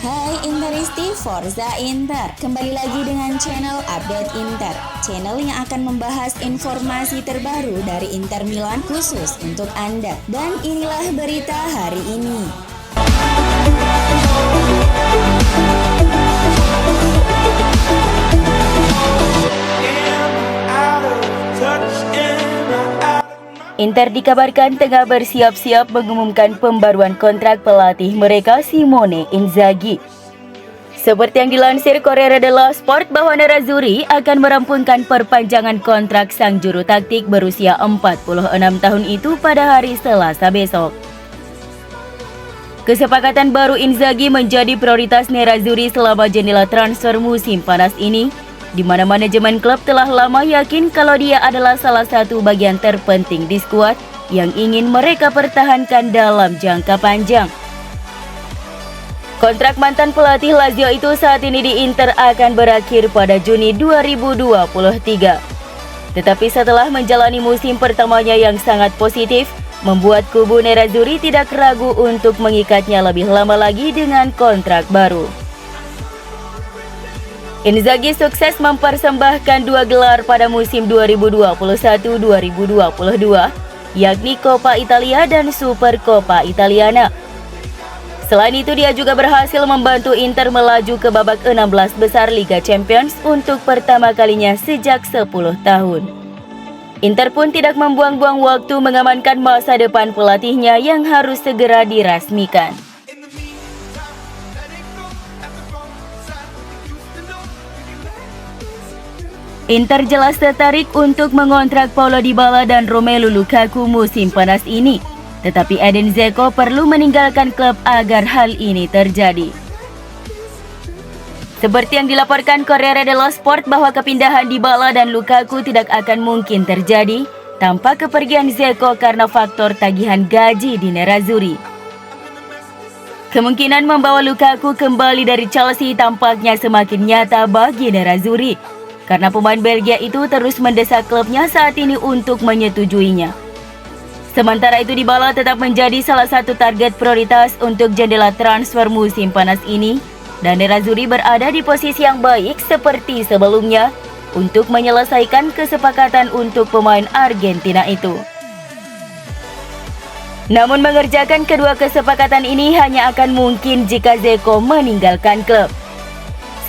Hai Interisti, Forza Inter. Kembali lagi dengan channel Update Inter, channel yang akan membahas informasi terbaru dari Inter Milan khusus untuk Anda. Dan inilah berita hari ini. Inter dikabarkan tengah bersiap-siap mengumumkan pembaruan kontrak pelatih mereka Simone Inzaghi. Seperti yang dilansir Corriere dello Sport bahwa Nerazzurri akan merampungkan perpanjangan kontrak sang juru taktik berusia 46 tahun itu pada hari Selasa besok. Kesepakatan baru Inzaghi menjadi prioritas Nerazzurri selama jendela transfer musim panas ini, di mana manajemen klub telah lama yakin kalau dia adalah salah satu bagian terpenting di skuad yang ingin mereka pertahankan dalam jangka panjang. Kontrak mantan pelatih Lazio itu saat ini di Inter akan berakhir pada Juni 2023. Tetapi setelah menjalani musim pertamanya yang sangat positif, membuat kubu Nerazzurri tidak ragu untuk mengikatnya lebih lama lagi dengan kontrak baru. Inzaghi sukses mempersembahkan 2 gelar pada musim 2021-2022, yakni Coppa Italia dan Super Coppa Italiana. Selain itu, dia juga berhasil membantu Inter melaju ke babak 16 besar Liga Champions untuk pertama kalinya sejak 10 tahun. Inter pun tidak membuang-buang waktu mengamankan masa depan pelatihnya yang harus segera dirasmikan. Inter jelas tertarik untuk mengontrak Paulo Dybala dan Romelu Lukaku musim panas ini. Tetapi Edin Dzeko perlu meninggalkan klub agar hal ini terjadi. Seperti yang dilaporkan Corriere dello Sport bahwa kepindahan Dybala dan Lukaku tidak akan mungkin terjadi tanpa kepergian Dzeko karena faktor tagihan gaji di Nerazzurri. Kemungkinan membawa Lukaku kembali dari Chelsea tampaknya semakin nyata bagi Nerazzurri, karena pemain Belgia itu terus mendesak klubnya saat ini untuk menyetujuinya. Sementara itu Dybala tetap menjadi salah satu target prioritas untuk jendela transfer musim panas ini, dan Nerazzurri berada di posisi yang baik seperti sebelumnya untuk menyelesaikan kesepakatan untuk pemain Argentina itu. Namun mengerjakan kedua kesepakatan ini hanya akan mungkin jika Dzeko meninggalkan klub.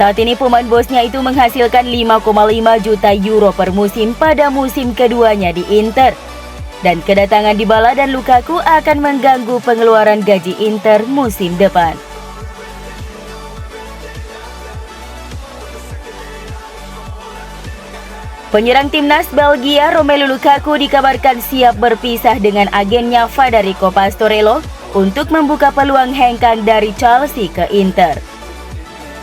Saat ini pemain bosnya itu menghasilkan 5,5 juta euro per musim pada musim keduanya di Inter. Dan kedatangan Dybala dan Lukaku akan mengganggu pengeluaran gaji Inter musim depan. Penyerang timnas Belgia Romelu Lukaku dikabarkan siap berpisah dengan agennya Federico Pastorello untuk membuka peluang hengkang dari Chelsea ke Inter.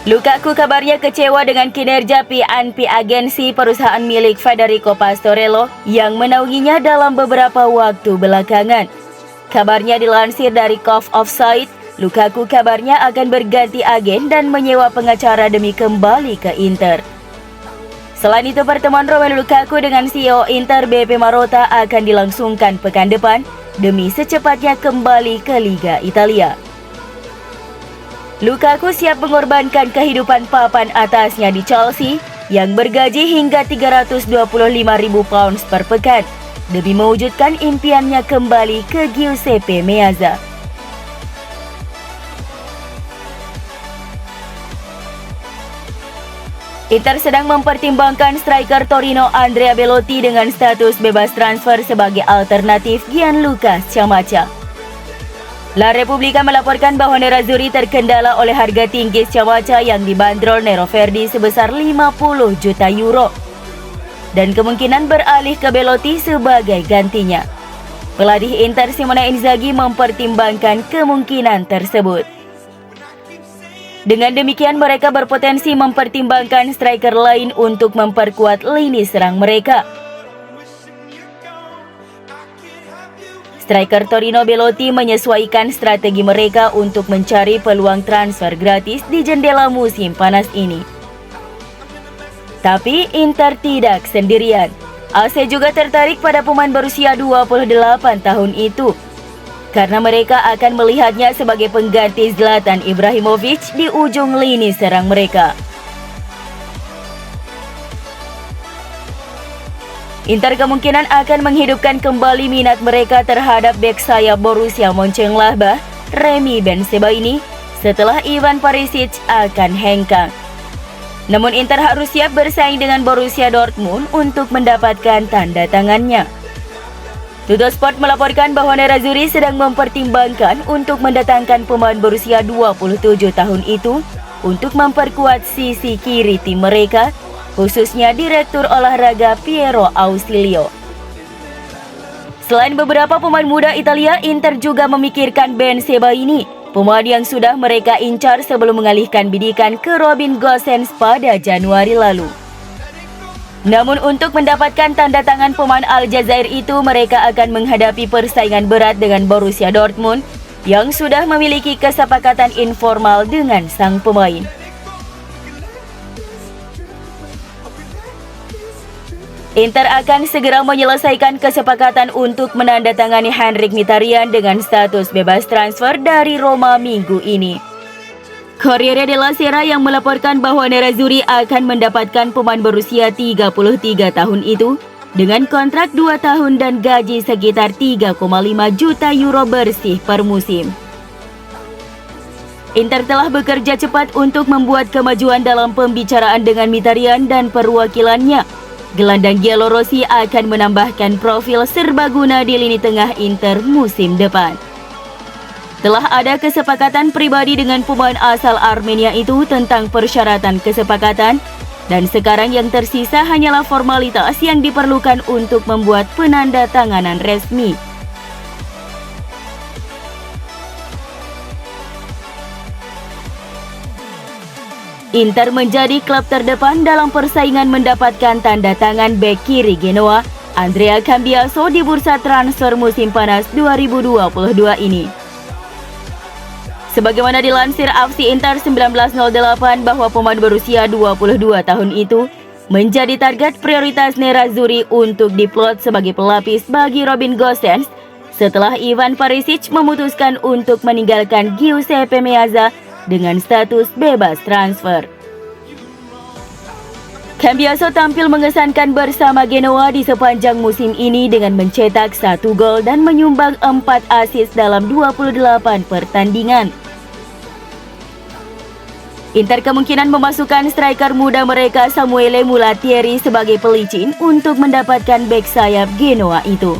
Lukaku kabarnya kecewa dengan kinerja PNP agensi perusahaan milik Federico Pastorello yang menaunginya dalam beberapa waktu belakangan. Kabarnya dilansir dari Cove Offside, Lukaku kabarnya akan berganti agen dan menyewa pengacara demi kembali ke Inter. Selain itu, pertemuan Romelu Lukaku dengan CEO Inter BP Marotta akan dilangsungkan pekan depan demi secepatnya kembali ke Liga Italia. Lukaku siap mengorbankan kehidupan papan atasnya di Chelsea yang bergaji hingga 325.000 pounds per pekan demi mewujudkan impiannya kembali ke Giuseppe Meazza. Inter sedang mempertimbangkan striker Torino Andrea Belotti dengan status bebas transfer sebagai alternatif Gianluca Scamacca. La Repubblica melaporkan bahwa Nerazzurri terkendala oleh harga tinggi Scamacca yang dibanderol Nero Verdi sebesar 50 juta euro dan kemungkinan beralih ke Belotti sebagai gantinya. Pelatih Inter Simone Inzaghi mempertimbangkan kemungkinan tersebut. Dengan demikian mereka berpotensi mempertimbangkan striker lain untuk memperkuat lini serang mereka. Striker Torino Belotti menyesuaikan strategi mereka untuk mencari peluang transfer gratis di jendela musim panas ini. Tapi Inter tidak sendirian. AC juga tertarik pada pemain berusia 28 tahun itu. karena mereka akan melihatnya sebagai pengganti Zlatan Ibrahimovic di ujung lini serang mereka. Inter kemungkinan akan menghidupkan kembali minat mereka terhadap bek sayap Borussia Mönchengladbach, Remy Bensebaini, setelah Ivan Perisic akan hengkang. Namun Inter harus siap bersaing dengan Borussia Dortmund untuk mendapatkan tanda tangannya. Tuttosport melaporkan bahwa Nerazzurri sedang mempertimbangkan untuk mendatangkan pemain berusia 27 tahun itu untuk memperkuat sisi kiri tim mereka, khususnya Direktur Olahraga Piero Ausilio. Selain beberapa pemain muda Italia, Inter juga memikirkan Bensebaini, pemain yang sudah mereka incar sebelum mengalihkan bidikan ke Robin Gosens pada Januari lalu. Namun untuk mendapatkan tanda tangan pemain Aljazair itu, mereka akan menghadapi persaingan berat dengan Borussia Dortmund yang sudah memiliki kesepakatan informal dengan sang pemain. Inter akan segera menyelesaikan kesepakatan untuk menandatangani Henrikh Mkhitaryan dengan status bebas transfer dari Roma minggu ini. Corriere della Sera yang melaporkan bahwa Nerazzurri akan mendapatkan pemain berusia 33 tahun itu dengan kontrak 2 tahun dan gaji sekitar 3,5 juta euro bersih per musim. Inter telah bekerja cepat untuk membuat kemajuan dalam pembicaraan dengan Mkhitaryan dan perwakilannya. Gelandang Giallorossi akan menambahkan profil serbaguna di lini tengah Inter musim depan. Telah ada kesepakatan pribadi dengan pemain asal Armenia itu tentang persyaratan kesepakatan, dan sekarang yang tersisa hanyalah formalitas yang diperlukan untuk membuat penandatanganan resmi. Inter menjadi klub terdepan dalam persaingan mendapatkan tanda tangan bek kiri Genoa, Andrea Cambiaso di bursa transfer musim panas 2022 ini. Sebagaimana dilansir AFC Inter 1908 bahwa pemain berusia 22 tahun itu menjadi target prioritas Nerazzurri untuk diplot sebagai pelapis bagi Robin Gosens setelah Ivan Perisic memutuskan untuk meninggalkan Giuseppe Meazza dengan status bebas transfer. Cambiaso tampil mengesankan bersama Genoa di sepanjang musim ini dengan mencetak 1 gol dan menyumbang 4 assist dalam 28 pertandingan. Inter kemungkinan memasukkan striker muda mereka Samuele Mulatieri sebagai pelicin untuk mendapatkan bek sayap Genoa itu.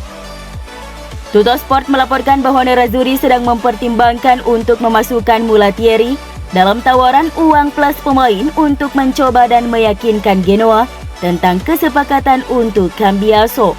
Tuttosport melaporkan bahwa Nerazzurri sedang mempertimbangkan untuk memasukkan Mulatieri dalam tawaran uang plus pemain untuk mencoba dan meyakinkan Genoa tentang kesepakatan untuk Cambiaso.